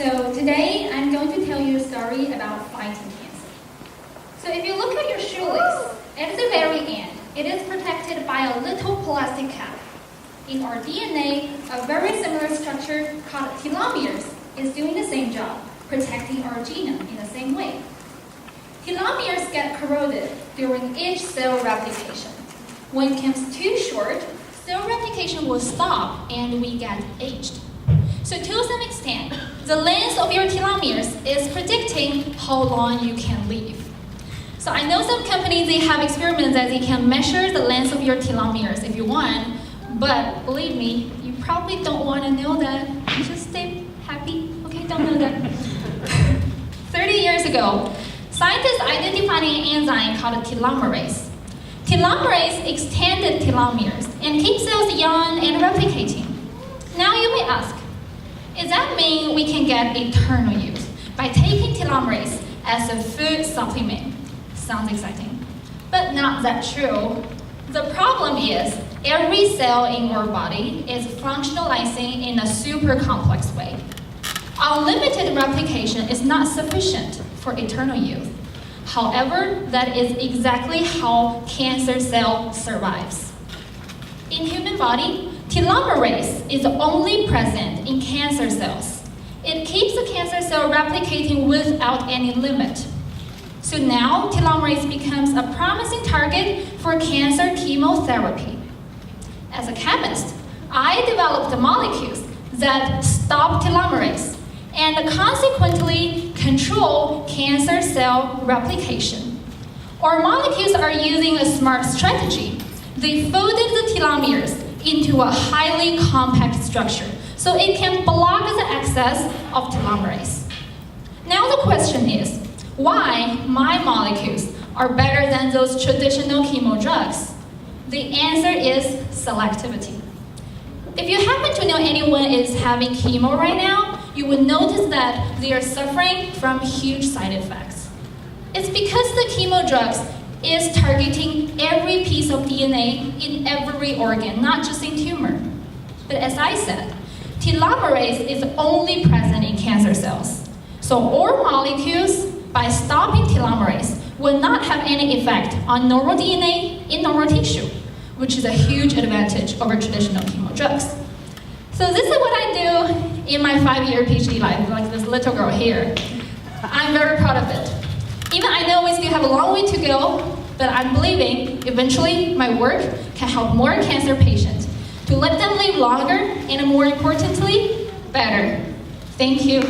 So today I'm going to tell you a story about fighting cancer. So if you look at your shoelace, at the very end, it is protected by a little plastic cap. In our DNA, a very similar structure called telomeres is doing the same job, protecting our genome in the same way. Telomeres get corroded during each cell replication. When it comes too short, cell replication will stop and we get aged. So to some extent, the length of your telomeres is predicting how long you can live. So I know some companies, they have experiments that they can measure the length of your telomeres if you want, but believe me, you probably don't want to know that. Just stay happy, okay? Don't know that. 30 years ago, scientists identified an enzyme called telomerase. Telomerase extended telomeres and keeps cells young and replicating. Now you may ask, does that mean we can get eternal youth by taking telomerase as a food supplement? Sounds exciting, but not that true. The problem is every cell in our body is functionalizing in a super complex way. Unlimited replication is not sufficient for eternal youth. However, that is exactly how cancer cell survives. In human body, telomerase is only present in cancer cells. It keeps the cancer cell replicating without any limit. So now, telomerase becomes a promising target for cancer chemotherapy. As a chemist, I developed molecules that stop telomerase and consequently control cancer cell replication. Our molecules are using a smart strategy. They folded the telomeres into a highly compact structure so it can block the access of telomerase. Now the question is, why my molecules are better than those traditional chemo drugs? The answer is selectivity. If you happen to know anyone is having chemo right now, you will notice that they are suffering from huge side effects. It's because the chemo drugs is targeting every piece of DNA in every organ, not just in tumor. But as I said, telomerase is only present in cancer cells. So our molecules, by stopping telomerase, will not have any effect on normal DNA in normal tissue, which is a huge advantage over traditional chemo drugs. So this is what I do in my 5-year PhD life, like this little girl here. I'm very proud of it. Even I know we still have a long way to go, but I'm believing eventually my work can help more cancer patients to let them live longer and more importantly, better. Thank you.